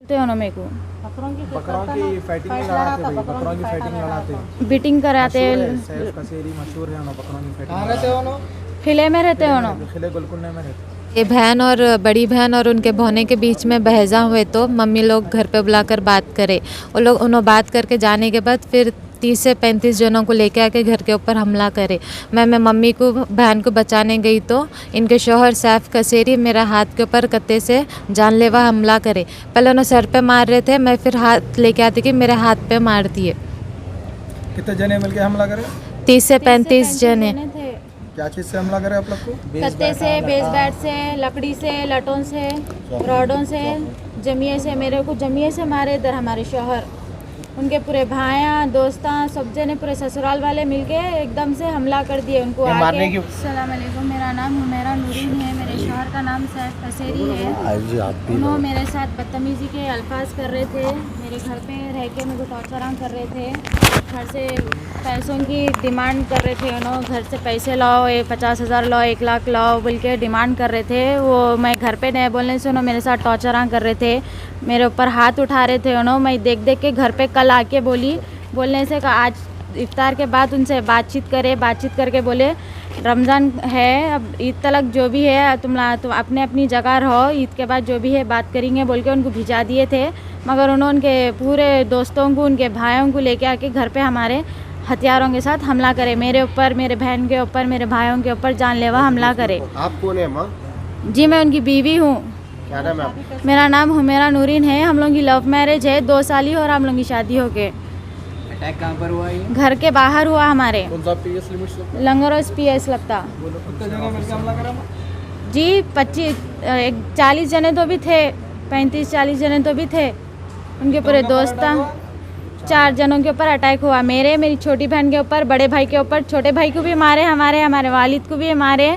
बोलते हो ना मेरे को बकरों की फाइटिंग में लड़ाते भाई, बकरों की फाइटिंग में लड़ाते बीटिंग कराते मशहूर है, सैफ कसेरी मशहूर है ना बकरों की फाइटिंग। कहाँ रहते हो ना? किले में रहते हो ना। खिले गुलकुंडे में रहते। ये बहन और बड़ी बहन और उनके भौने के बीच में बहजा हुए तो मम्मी लोग घर पे बुलाकर बात करे। वो लोग उन्होंने बात करके जाने के बाद फिर 30 से 35 जनों को लेके आके घर के ऊपर हमला करे। मैं मम्मी को बहन को बचाने गई तो इनके शौहर सैफ कसेरी मेरा हाथ के ऊपर कत्ते से जानलेवा हमला करे। पहले उन्हें सर पे मार रहे थे, मैं फिर हाथ लेके आती कि मेरे हाथ पे मार दिए। कितने जने मिलके हमला करे? 30 से 35 जने। क्या चीज़ से हमला करे आप लोग को? कत्ते से, बेस बैट से, लकड़ी से, लटों से, रॉडों से, जमिए से, मेरे को जमिए से मारे। इधर हमारे शौहर, उनके पूरे भाइयाँ दोस्तां सब जने पूरे ससुराल वाले मिलके एकदम से हमला कर दिए उनको आके। अस्सलाम वालेकुम, मेरा नाम हुमैरा नूरीन है, मेरे शौहर का नाम सैफ कसेरी है। उन्होंने मेरे साथ बदतमीज़ी के अल्फाज कर रहे थे, मेरे घर पे रह के मेरे को टॉर्चर कर रहे थे। घर से पैसों की डिमांड कर रहे थे, उन्होंने घर से पैसे लाओ, 50,000 लाओ, 1 लाख लाओ बोल के डिमांड कर रहे थे। वो मैं घर पे नहीं बोलने से उन्होंने मेरे साथ टॉर्चर कर रहे थे, मेरे ऊपर हाथ उठा रहे थे। उन्होंने मैं देख देख के घर पे कल आके बोलने से कहा आज इफ्तार के बाद उनसे बातचीत करके बोले रमज़ान है, अब ईद तलक जो भी है तुम अपने अपनी जगह रहो, ईद के बाद जो भी है बात करेंगे बोल के उनको भिजा दिए थे। मगर उन्होंने उनके पूरे दोस्तों को, उनके भाइयों को लेके आके घर पे हमारे हथियारों के साथ हमला करे, मेरे ऊपर, मेरे बहन के ऊपर, मेरे भाइयों के ऊपर जानलेवा हमला करे। आप कौन है माँ? जी मैं उनकी बीवी हूँ। क्या नाम है आपका? मेरा नाम हुमैरा नूरीन है। हम लोगों की लव मैरिज है, 2 साल ही और हम लोगों की शादी हो गए। अटैक कहाँ पर हुआ ये? घर के बाहर हुआ हमारे, कौन सा पीएस लिमिट? लंगरोस PS लगता। कितने जने मिलके हमला करा? जी 40 जने तो भी थे, 35-40 जने तो भी थे। उनके पूरे दोस्त 4 जनों के ऊपर अटैक हुआ, मेरी छोटी बहन के ऊपर, बड़े भाई के ऊपर, छोटे भाई को भी मारे, हमारे वालिद को भी मारे,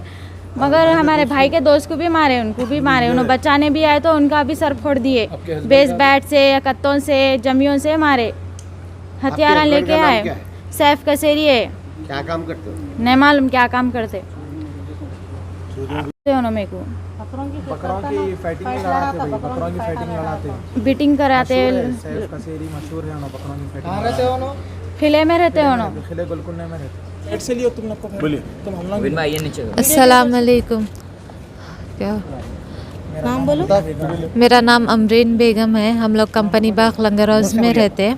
मगर हमारे भाई के दोस्त को भी मारे, उनको भी मारे। उन्हें बचाने भी आए तो उनका भी सर फोड़ दिए, बेस बैट से, कत्तों से, जमियों से मारे, हथियार लेके आए। सैफ कसेरी है। क्या काम करते हो? नहीं मालूम क्या काम करते हो ना मेरे को। बकरों की फाइटिंग में लड़ाते भाई, बकरों की फाइटिंग में लड़ाते। बीटिंग कराते। मशहूर है, सैफ कसेरी मशहूर है ना बकरों की फाइटिंग। कहाँ रहते हो ना? किले में रहते हो ना। खिले गुलकुंडे में रहते। साइड से लियो तुम लोग को, बोलिए तुम हमला। अस्सलाम वालेकुम। क्या नाम बोलो। मेरा नाम अमरीन बेगम है। हम लोग कंपनी बाग लंगर हाउस में रहते हैं।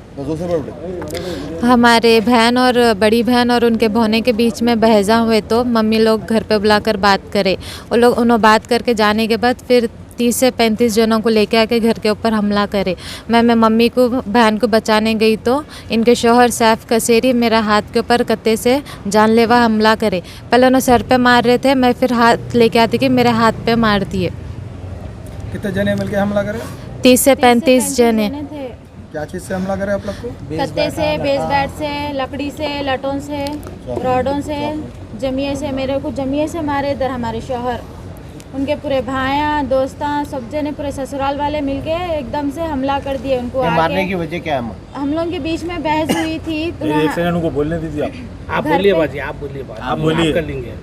हमारे बहन और बड़ी बहन और उनके भौने के बीच में बहजा हुए तो मम्मी लोग घर पे बुलाकर बात करे। वो लोग उन्होंने बात करके जाने के बाद फिर 30 से 35 जनों को लेके आके घर के ऊपर हमला करे। मैं मम्मी को बहन को बचाने गई तो इनके शौहर सैफ कसेरी मेरा हाथ के ऊपर कत्ते से जानलेवा हमला करे। पहले उन्हें सर पे मार रहे थे, मैं फिर हाथ लेके आती कि मेरे हाथ पे मार दिए। कितने जने मिलके हमला करे? 30 से 35 जने। क्या चीज़ से हमला करे आप लोग को? कत्ते से, बेस बैट से, लकड़ी से, लटों से, रॉडों से, जमिए से, मेरे को जमिए से मारे। इधर हमारे शौहर, उनके पूरे भाइयाँ दोस्तां सब जने पूरे ससुराल वाले मिलके एकदम से हमला कर दिए उनको आके। मारने की वजह क्या है माँ? हम लोगों के बीच में बहस हुई थी। एक सेकंड उनको बोलने दीजिए। आप बोलिए बाजी, आप बोलिए बात, आप बोलिए। कर लेंगे।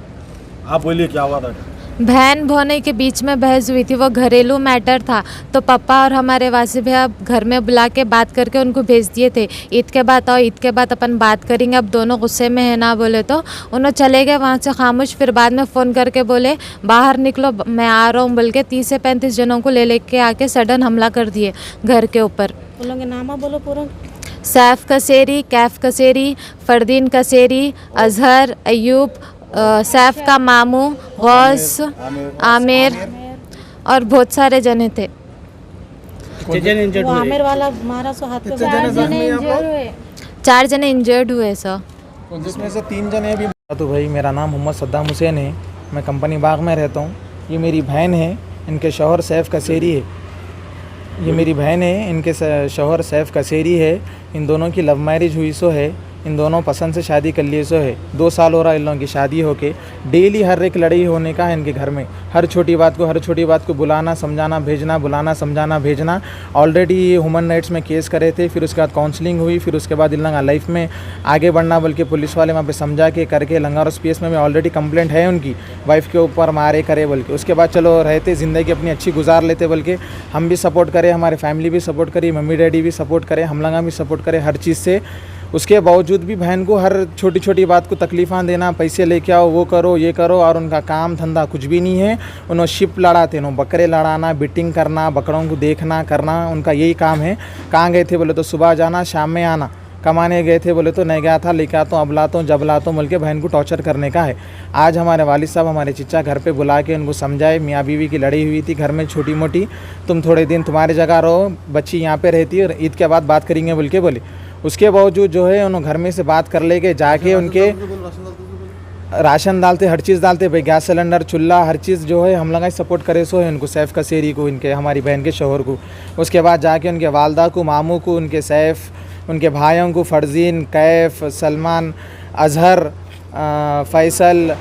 आप बोलिए क्या हुआ था? बहन भौने के बीच में बहस हुई थी, वो घरेलू मैटर था। तो पापा और हमारे वासी भैया घर में बुला के बात करके उनको भेज दिए थे, ईद के बाद आओ, ईद के बाद अपन बात करेंगे। अब दोनों गुस्से में है ना बोले तो उन्होंने चले गए वहाँ से खामोश। फिर बाद में फ़ोन करके बोले बाहर निकलो, मैं आ रहा हूँ बोल के 30 से 35 जनों को ले के आके सडन हमला कर दिए घर के ऊपर। उन लोगों के नाम बोलो पूरा। सैफ कसेरी, कैफ कसेरी, फरदीन कसेरी, अजहर, अयूब, सैफ का मामू, गौस, आमिर और बहुत सारे जने थे। आमिर वाला मारा सो हाथ पे। 4 जने इंजर्ड हुए सर, जिसमें से 3 जने भी। तो भाई मेरा नाम मोहम्मद सद्दाम हुसैन है, मैं कंपनी बाग में रहता हूँ। ये मेरी बहन है, इनके शौहर सैफ कसेरी है। ये मेरी बहन है, इनके शौहर सैफ कसेरी है। इन दोनों की लव मैरिज हुई सो है। इन दोनों पसंद से शादी कर लिए सो है। 2 साल हो रहा इन लोगों की शादी होके। डेली हर एक लड़ाई होने का है इनके घर में। हर छोटी बात को बुलाना समझाना भेजना, बुलाना समझाना भेजना। ऑलरेडी ये ह्यूमन राइट्स में केस करे थे, फिर उसके बाद काउंसलिंग हुई, फिर उसके बाद इन लोग लाइफ में आगे बढ़ना बल्कि पुलिस वाले वहाँ पे समझा के करके लंगारस PS में ऑलरेडी कंप्लेंट है उनकी वाइफ के ऊपर मारे करे बल्कि। उसके बाद चलो रहते ज़िंदगी अपनी अच्छी गुजार लेते बल्कि हम भी सपोर्ट करें, हमारे फैमिली भी सपोर्ट करी, मम्मी डैडी भी सपोर्ट करें, हम लोग भी सपोर्ट करें हर चीज़ से। उसके बावजूद भी बहन को हर छोटी छोटी बात को तकलीफ़ां देना, पैसे लेके आओ, वो करो ये करो, और उनका काम धंधा कुछ भी नहीं है। उन्होंने शिप लड़ाते, उन्होंने बकरे लड़ाना, बिटिंग करना, बकरों को देखना करना, उनका यही काम है। कहाँ गए थे बोले तो सुबह जाना शाम में आना, कमाने गए थे बोले तो नहीं गया था, लेके आता हूँ, अब लाता हूँ, जब लाता हूँ बोल के बहन को टॉर्चर करने का है। आज हमारे वालिद साहब हमारे चिच्चा घर पे बुला के उनको समझाए, मियाँ बीवी की लड़ाई हुई थी घर में छोटी मोटी, तुम थोड़े दिन तुम्हारी जगह रहो, बच्ची यहाँ पे रहती है और ईद के बाद बात करेंगे बोल के बोले। उसके बावजूद जो है उन्होंने घर में से बात कर ले के जाके उनके राशन डालते, हर चीज़ डालते भाई, गैस सिलेंडर, चूल्हा, हर चीज़ जो है हम लोग सपोर्ट करे सो है उनको, सैफ कसेरी को, इनके हमारी बहन के शोहर को। उसके बाद जाके उनके वालदा को, मामू को, उनके सैफ, उनके भाइयों को, फरजीन, कैफ, सलमान, अजहर, फ़ैसल,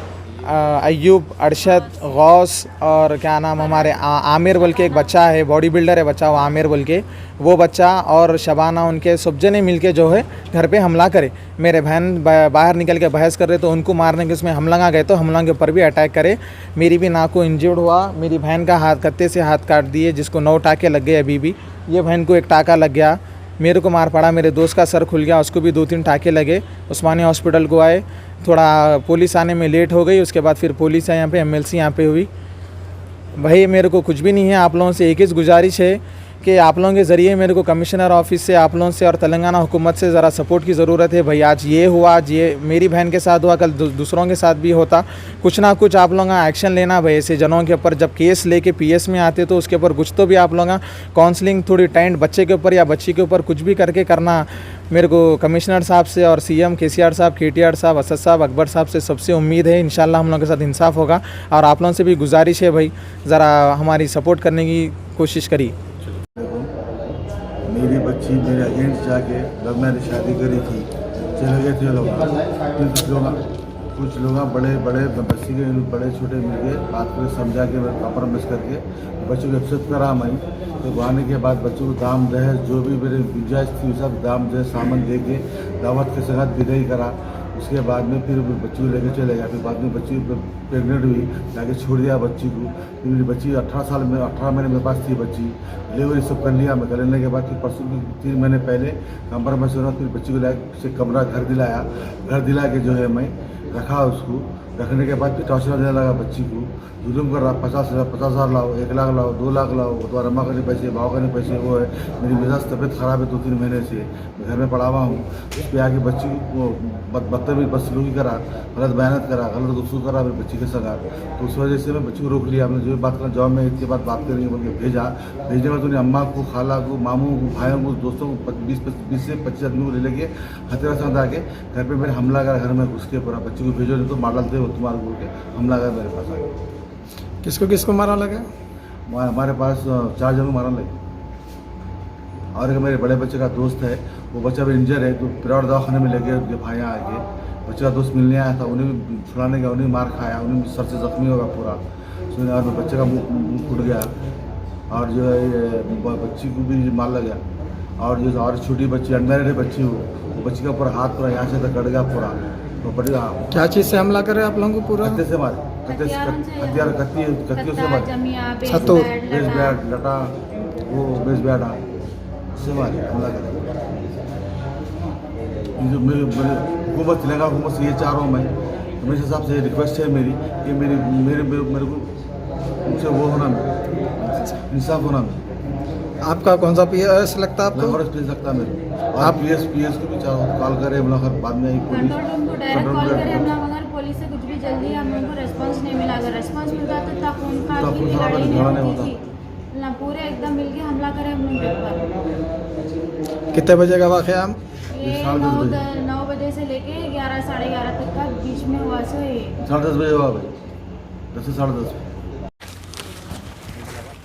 अय्यूब, अरशद, गौस और क्या नाम हमारे आमिर बोल के एक बच्चा है, बॉडी बिल्डर है बच्चा, वो आमिर बोल के वो बच्चा, और शबाना, उनके सब जने मिल के जो है घर पे हमला करे। मेरे बहन बाहर निकल के बहस कर रहे तो उनको मारने के उसमें हम लोग गए तो हम लोगों के ऊपर भी अटैक करे। मेरी भी नाक को इंजर्ड हुआ, मेरी बहन का हाथ कत्ते से हाथ काट दिए, जिसको 9 टाँके लग गए। अभी भी ये बहन को 1 टाँका लग गया, मेरे को मार पड़ा, मेरे दोस्त का सर खुल गया, उसको भी 2-3 टाँके लगे। उस्मानिया हॉस्पिटल को आए, थोड़ा पुलिस आने में लेट हो गई, उसके बाद फिर पुलिस है यहाँ पे, MLC यहाँ पे हुई। भाई मेरे को कुछ भी नहीं है, आप लोगों से एक ही गुजारिश है कि आप लोगों के ज़रिए मेरे को कमिश्नर ऑफिस से, आप लोगों से और तेलंगाना हुकूमत से ज़रा सपोर्ट की ज़रूरत है। भाई आज ये हुआ, आज ये मेरी बहन के साथ हुआ, कल दूसरों के साथ भी होता। कुछ ना कुछ आप लोगों का एक्शन लेना भाई ऐसे जनों के ऊपर। जब केस लेके PS में आते तो उसके ऊपर कुछ तो भी आप लोगों का काउंसलिंग, थोड़ी टेंट बच्चे के ऊपर या बच्ची के ऊपर कुछ भी करके करना। मेरे को कमिश्नर साहब से और CM KCR साहब, KTR साहब, असद साहब, अकबर साहब से सबसे उम्मीद है इंशाल्लाह हम लोगों के साथ इंसाफ होगा। और आप लोगों से भी गुजारिश है भाई ज़रा हमारी सपोर्ट करने की कोशिश करिए। मेरी बच्ची मेरे अगेंस्ट जाके जब मैंने शादी करी थी चले गए थे लोग, फिर कुछ लोग बड़े बड़े बच्ची के बड़े छोटे मिल के बात कर समझा के कॉम्प्रोमाइज़ करके बच्चों को एक्सेप्ट करा मैं। तो आने के बाद बच्चों को दाम दहेज जो भी मेरे गुंजाइश थी सब दाम दहेज सामान दे के दावत के साथ विदाई करा। उसके बाद में फिर बच्ची को लेकर चले गया। फिर बाद में बच्ची प्रेगनेंट हुई, जाके छोड़ दिया बच्ची को। फिर मेरी बच्ची 18 महीने मेरे पास थी बच्ची, डिलीवरी सब कर लिया। मैं करने के बाद फिर परसों 3 महीने पहले कॉम्प्रोमाइज़ हुआ, फिर बच्ची को लाके कमरा घर दिलाया। घर दिला के जो है मैं रखा उसको। रखने के बाद फिर टॉर्चर देने लगा बच्ची को, जुलूम कर रहा, 50,000 लाओ, 1 लाख लाओ, 2 लाख लाओ, तुम्हारा अम्मा का नहीं पैसे, भाव का नहीं पैसे। वो है मेरी मिजाज तबीयत ख़राब है 2-3 महीने से, मैं घर में पड़ा हुआ हूँ। उस पर आके बच्ची को बदतमीज़ बदसलूकी करा, गलत बयानत करा, गलत गुफ्तगू करा मेरी बच्ची के साथ। तो उस वजह से मैं बच्ची को रोक लिया। हमने जो बात करना जॉब में इसके बाद बात करेंगे बोल के भेजा। भेजने में उन्हें अम्मा को, खाला को, मामू को, भाइयों को, दोस्तों को 20 से 25 आदमी को ले लेके हथियार साथ आके घर पर मेरे हमला करा। घर में घुस के पूरा बच्ची को भेजो नहीं तो मार डालते हो तुम्हारे बोल के हमला करा मेरे पास आके। किसको किसको मारा लगा? हमारे पास 4 जनों को मारने लगे। और एक मेरे बड़े बच्चे का दोस्त है, वो बच्चा भी इंजर है, तो प्राइवेट दवाखाने में लेके उनके भाई आके बच्चे का दोस्त मिलने आया था, उन्हें भी छुड़ाने गया, उन्हें मार खाया, उन्हें भी सर से जख्मी होगा पूरा। और बच्चे का मुँह फूट गया और जो है बच्ची को भी मार लग गया। और जो और छोटी बच्ची अनमैरिड बच्ची हो, वो बच्ची का पूरा हाथ पूरा यहाँ से तक कट गया पूरा। तो बड़ी क्या चीज़ से हमला करे आप लोगों को? पूरा कत्ते से मारे, हथियार कत्तियों से मारे, छतो बेस बैट लटा, वो बेस बैट से मारे हमला करे। जो मेरे हुकूमत तेलंगाना हुकूमत से ये चाह रहा हूँ मैं, तो मेरे हिसाब से रिक्वेस्ट है मेरी कि मेरे को उनसे वो होना, इंसाफ होना। आपका कौन सा PS लगता है आपको? लंगर PS लगता है मेरे। आप PS को भी चाहो कॉल करें, मतलब बाद में पुलिस से कुछ भी जल्दी हम लोगों को रेस्पॉन्स नहीं मिला। अगर रेस्पॉन्स मिल जाता तो खून खार की लड़ाई नहीं होती थी ना, पूरे एकदम मिलके हमला करे हम लोग के ऊपर। कितने बजे का वाक़या? ये 9 बजे से लेके 11 साढ़े 11 तक का बीच में हुआ। सो ये 10:30 बजे हुआ भाई, 10 से 10:30।